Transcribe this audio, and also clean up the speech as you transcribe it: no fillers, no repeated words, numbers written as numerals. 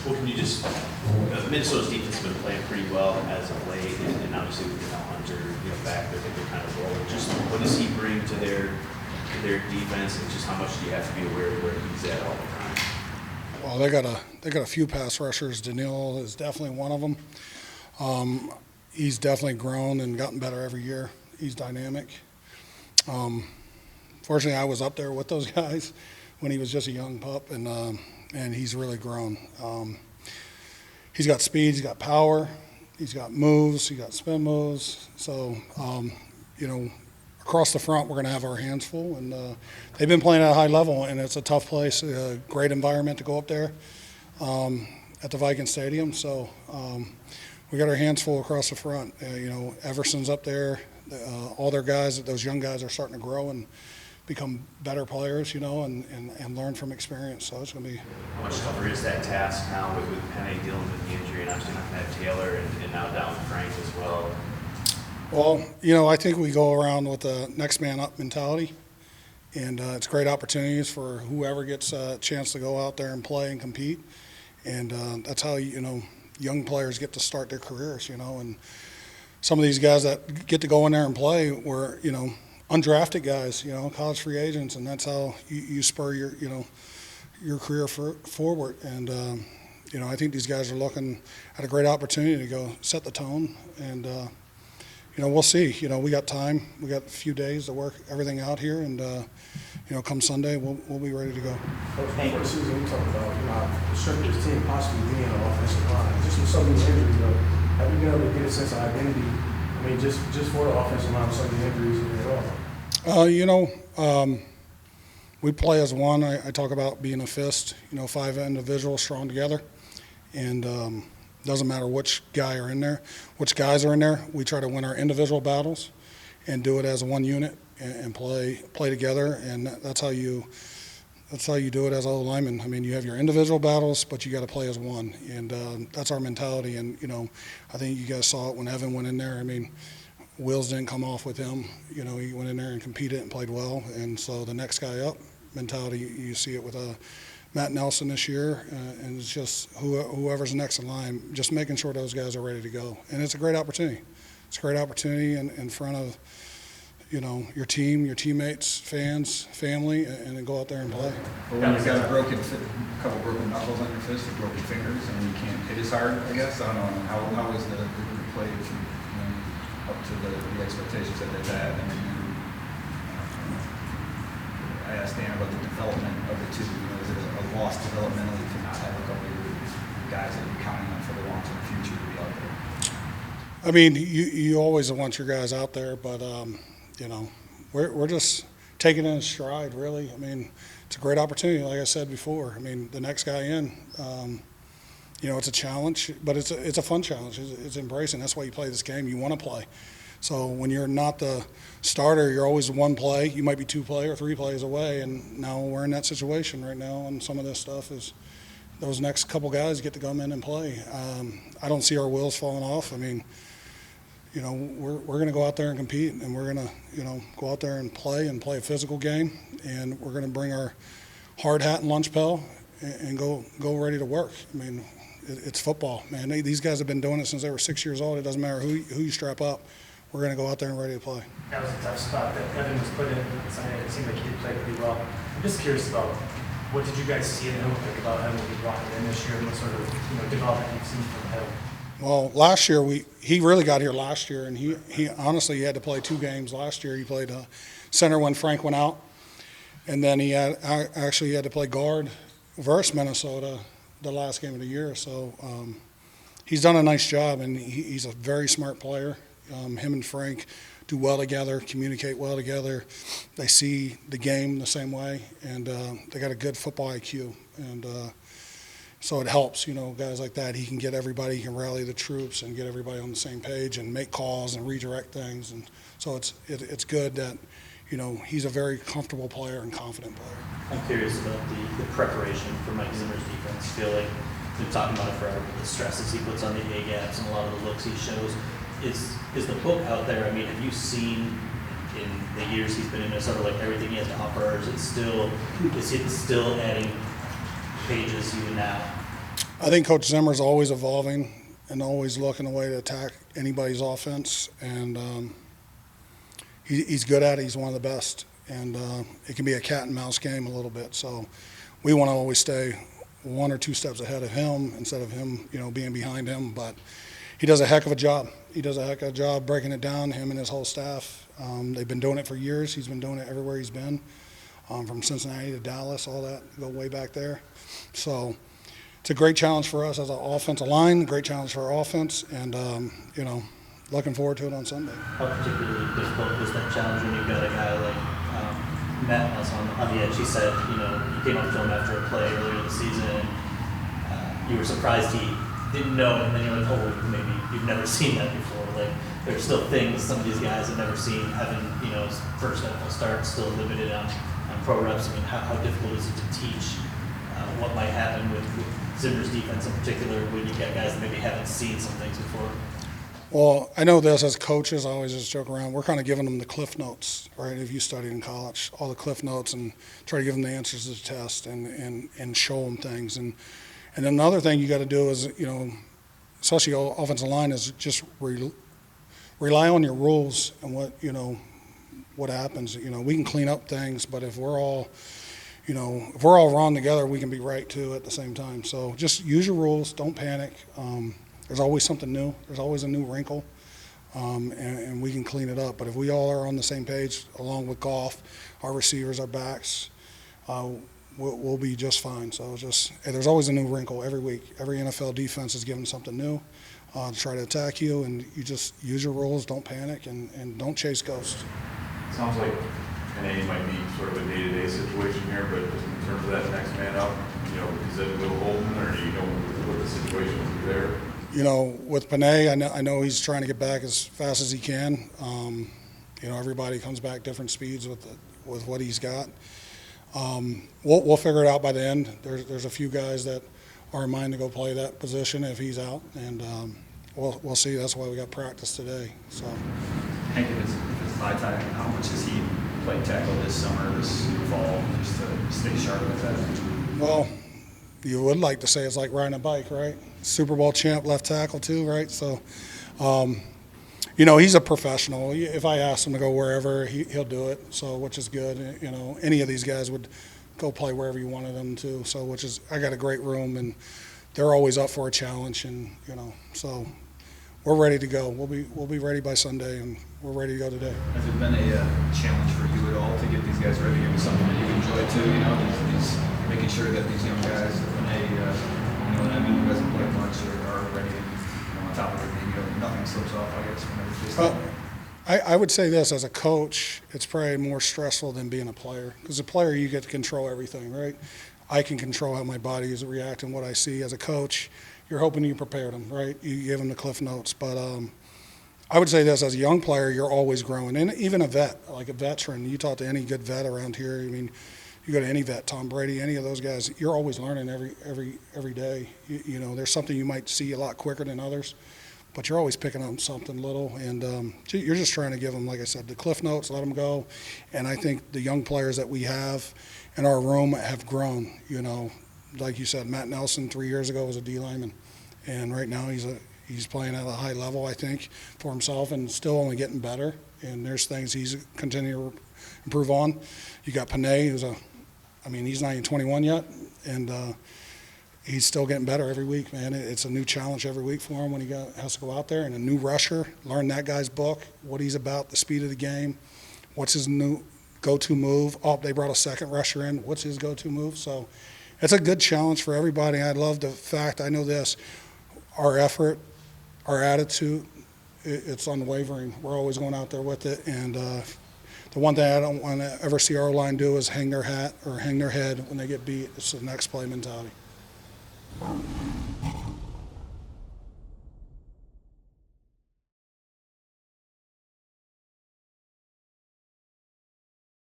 Well, can you just, Minnesota's defense has been playing pretty well as of late, and obviously with Hunter, back there, they're kind of rolling. Just what does he bring to their defense, and just how much do you have to be aware of where he's at all the time? Well, they got a few pass rushers. Daniil is definitely one of them. He's definitely grown and gotten better every year. He's dynamic. Fortunately, I was up there with those guys when he was just a young pup, and he's really grown. He's got speed, he's got power, he's got moves, he's got spin moves. So, across the front, we're going to have our hands full. And they've been playing at a high level, and it's a tough place, a great environment to go up there at the Viking Stadium. So we got our hands full across the front. Everson's up there. All their guys, those young guys, are starting to grow and become better players, and learn from experience. So it's going to be. How much tougher is that task now with Penny dealing with the injury, and obviously not going to have Taylor and now down with Frank as well? Well, I think we go around with a next man up mentality, and it's great opportunities for whoever gets a chance to go out there and play and compete, and that's how young players get to start their careers, and some of these guys that get to go in there and play were undrafted guys, college free agents, and that's how you spur your career forward. And I think these guys are looking at a great opportunity to go set the tone, and we'll see. We got time. We got a few days to work everything out here, and come Sunday, we'll be ready to go. Before the season, we talked about the strength of this team possibly being on the offensive line. Just with some of these injuries, have you been able to get a sense of identity? I mean, just for the offensive line, with some of the injuries at all. We play as one. I talk about being a fist. 5 individuals strong together, and doesn't matter which guys are in there. We try to win our individual battles and do it as one unit and play together. And that's how you do it as a lineman. I mean, you have your individual battles, but you got to play as one. And that's our mentality. And I think you guys saw it when Evan went in there. I mean, wheels didn't come off with him. He went in there and competed and played well. And so the next guy up mentality, you see it with Matt Nelson this year, and it's just whoever's next in line, just making sure those guys are ready to go. And it's a great opportunity. It's a great opportunity in front of, your team, your teammates, fans, family, and then go out there and play. But when you've got a couple broken knuckles on your fist or broken fingers, and you can't hit as hard, I guess, I don't know, how is the group play up to the expectations that they've had? I mean, I asked Dan about the development of the two. Is it a loss developmentally to not have a couple of guys that you're counting on for the long-term future to be out there? I mean, you always want your guys out there, but we're just taking it in stride, really. I mean, it's a great opportunity, like I said before. I mean, the next guy in, it's a challenge, but it's a fun challenge. It's embracing. That's why you play this game. You want to play. So when you're not the starter, you're always one play. You might be 2 play or 3 plays away, and now we're in that situation right now, and some of this stuff is those next couple guys get to come in and play. I don't see our wheels falling off. I mean, we're going to go out there and compete, and we're going to, go out there and play a physical game, and we're going to bring our hard hat and lunch pail and go ready to work. I mean, it's football, man. These guys have been doing it since they were 6 years old. It doesn't matter who you strap up. We're going to go out there and ready to play. That was a tough spot that Evan was put in. It seemed like he did play pretty well. I'm just curious about what did you guys see in him, think about him when he brought him in this year, and what sort of development you've seen from him? Well, last year he really got here last year, and he honestly had to play 2 games last year. He played center when Frank went out, and then he had to play guard versus Minnesota the last game of the year. So he's done a nice job, and he's a very smart player. Him and Frank do well together, communicate well together. They see the game the same way, and they got a good football IQ. And so it helps, guys like that. He can get everybody, he can rally the troops and get everybody on the same page and make calls and redirect things. And so it's good that, he's a very comfortable player and confident player. I'm curious about the preparation for Mike Zimmer's defense. I feel like we've been talking about it forever, but the stresses he puts on the A-gaps and a lot of the looks he shows. Is the book out there? I mean, have you seen in the years he's been in Minnesota, like everything he has to offer, or is it still adding pages even now? I think Coach Zimmer's always evolving and always looking a way to attack anybody's offense, and he's good at it. He's one of the best, and it can be a cat and mouse game a little bit. So we want to always stay one or two steps ahead of him instead of him, being behind him. But he does a heck of a job. He does a heck of a job breaking it down, him and his whole staff. They've been doing it for years. He's been doing it everywhere he's been, from Cincinnati to Dallas, all that, go way back there. So it's a great challenge for us as an offensive line, a great challenge for our offense, and, looking forward to it on Sunday. How particularly difficult was that challenge when you've got a guy like Matt Nelson on the edge? He said, you came up to him after a play earlier in the season, and you were surprised he didn't know it, and then you're like, oh, maybe you've never seen that before. Like, there's still things some of these guys have never seen, having, his first NFL start, still limited on pro reps. I mean, how difficult is it to teach what might happen with Zimmer's defense in particular when you've got guys that maybe haven't seen some things before? Well, I know this as coaches, I always just joke around. We're kind of giving them the cliff notes, right? If you studied in college, all the cliff notes, and try to give them the answers to the test and show them things. And then another thing you got to do is, especially offensive line, is just rely on your rules and what happens. We can clean up things, but if we're all wrong together, we can be right too at the same time. So just use your rules. Don't panic. There's always something new. There's always a new wrinkle, and we can clean it up. But if we all are on the same page, along with Goff, our receivers, our backs, we'll be just fine. So there's always a new wrinkle every week. Every NFL defense is giving something new to try to attack you, and you just use your rules. Don't panic, and don't chase ghosts. Sounds like NA might be sort of a day-to-day situation here, but just in terms of that next man up, is it Will Holden, or do you know what the situation is there? With Panay, I know he's trying to get back as fast as he can. Everybody comes back different speeds with what he's got. We'll figure it out by the end. There's a few guys that are in mind to go play that position if he's out, and we'll see. That's why we got practice today. So, Hank, if it's high time, how much has he played tackle this summer, this fall, just to stay sharp with that? Well, you would like to say it's like riding a bike, right? Super Bowl champ left tackle too, right? So, he's a professional. If I ask him to go wherever, he'll do it. So, which is good. Any of these guys would go play wherever you wanted them to. So, I got a great room, and they're always up for a challenge, and so we're ready to go. We'll be ready by Sunday, and we're ready to go today. Has it been a challenge for you at all to get these guys ready? It was something that you enjoy too, these making sure that these young guys, when who hasn't played much, are ready, on top of everything, nothing slips off, I guess, whenever it's I would say this, as a coach, it's probably more stressful than being a player. Because a player, you get to control everything, right? I can control how my body is reacting, what I see. As a coach, you're hoping you prepared them, right? You give them the cliff notes. But I would say this, as a young player, you're always growing. And even a vet, like a veteran, you talk to any good vet around here, you go to any vet, Tom Brady, any of those guys, you're always learning every day. There's something you might see a lot quicker than others, but you're always picking up something little, and you're just trying to give them, like I said, the cliff notes, let them go. And I think the young players that we have in our room have grown. Like you said, Matt Nelson 3 years ago was a D lineman, and right now he's playing at a high level, I think, for himself, and still only getting better. And there's things he's continuing to improve on. You got Panay, who's he's not even 21 yet, and he's still getting better every week, man. It's a new challenge every week for him when he has to go out there, and a new rusher, learn that guy's book, what he's about, the speed of the game, what's his new go-to move. Oh, they brought a second rusher in. What's his go-to move? So it's a good challenge for everybody. I love the fact, I know this, our effort, our attitude, it's unwavering. We're always going out there with it, and the one thing I don't want to ever see our line do is hang their hat or hang their head when they get beat. It's the next play mentality.